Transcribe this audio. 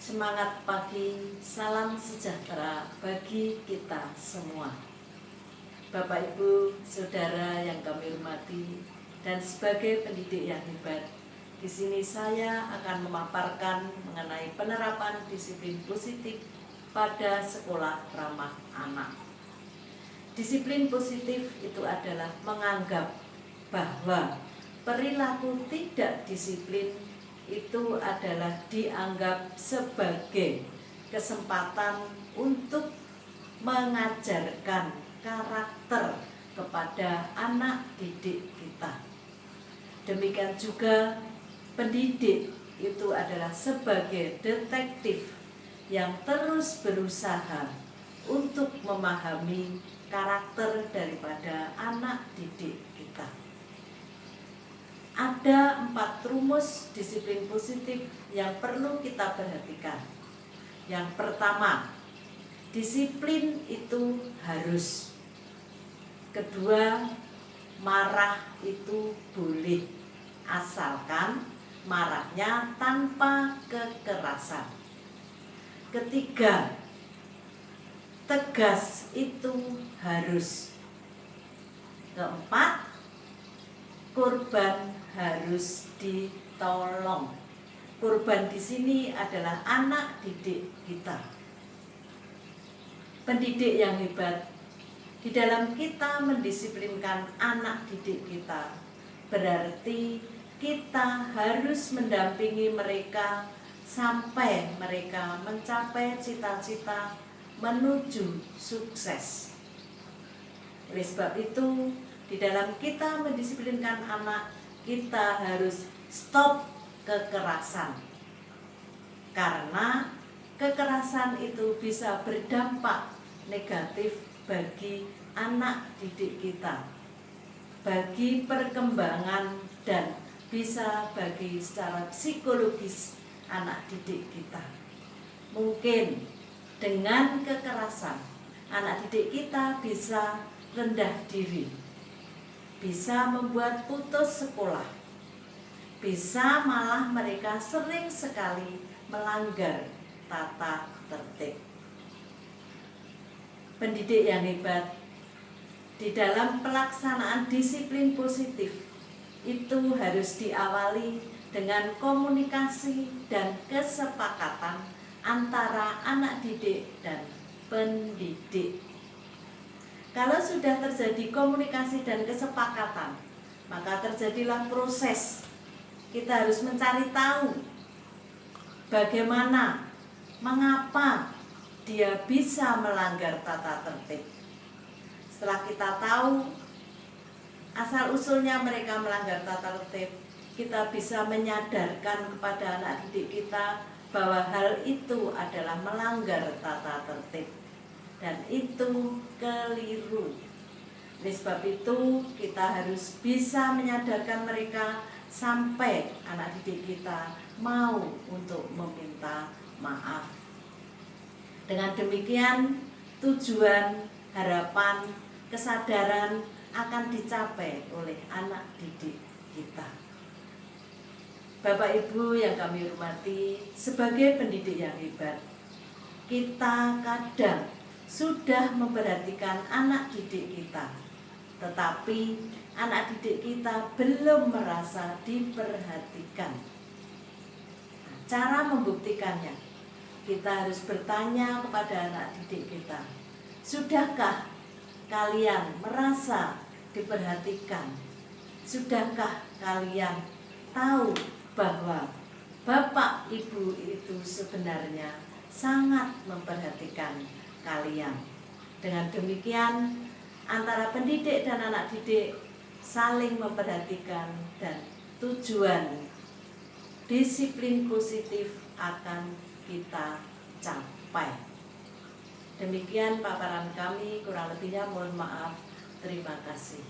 Semangat pagi, salam sejahtera bagi kita semua. Bapak, Ibu, Saudara yang kami hormati, dan sebagai pendidik yang hebat, di sini saya akan memaparkan mengenai penerapan disiplin positif pada sekolah ramah anak. Disiplin positif itu adalah menganggap bahwa perilaku tidak disiplin itu adalah dianggap sebagai kesempatan untuk mengajarkan karakter kepada anak didik kita. Demikian juga pendidik itu adalah sebagai detektif yang terus berusaha untuk memahami karakter daripada anak didik kita. Ada 4 rumus disiplin positif yang perlu kita perhatikan. Yang pertama, disiplin itu harus. Kedua, marah itu boleh, asalkan marahnya tanpa kekerasan. Ketiga, tegas itu harus. Keempat, korban harus ditolong. Korban di sini adalah anak didik kita. Pendidik yang hebat di dalam kita mendisiplinkan anak didik kita, berarti kita harus mendampingi mereka sampai mereka mencapai cita-cita menuju sukses. Oleh sebab itu, di dalam kita mendisiplinkan anak, kita harus stop kekerasan. Karena kekerasan itu bisa berdampak negatif bagi anak didik kita, bagi perkembangan dan bisa bagi secara psikologis anak didik kita. Mungkin dengan kekerasan, anak didik kita bisa rendah diri, bisa membuat putus sekolah, bisa malah mereka sering sekali melanggar tata tertib. Pendidik yang hebat di dalam pelaksanaan disiplin positif itu harus diawali dengan komunikasi dan kesepakatan antara anak didik dan pendidik. Kalau sudah terjadi komunikasi dan kesepakatan, maka terjadilah proses. Kita harus mencari tahu bagaimana, mengapa dia bisa melanggar tata tertib. Setelah kita tahu asal-usulnya mereka melanggar tata tertib, kita bisa menyadarkan kepada anak didik kita bahwa hal itu adalah melanggar tata tertib. Dan itu keliru. Oleh sebab itu kita harus bisa menyadarkan mereka sampai anak didik kita mau untuk meminta maaf. Dengan demikian tujuan, harapan, kesadaran akan dicapai oleh anak didik kita. Bapak Ibu yang kami hormati, sebagai pendidik yang hebat, kita kadang sudah memperhatikan anak didik kita, tetapi anak didik kita belum merasa diperhatikan. Cara membuktikannya, kita harus bertanya kepada anak didik kita, sudahkah kalian merasa diperhatikan? Sudahkah kalian tahu bahwa Bapak Ibu itu sebenarnya sangat memperhatikan kalian? Dengan demikian, antara pendidik dan anak didik saling memperhatikan dan tujuan disiplin positif akan kita capai. Demikian paparan kami, kurang lebihnya mohon maaf. Terima kasih.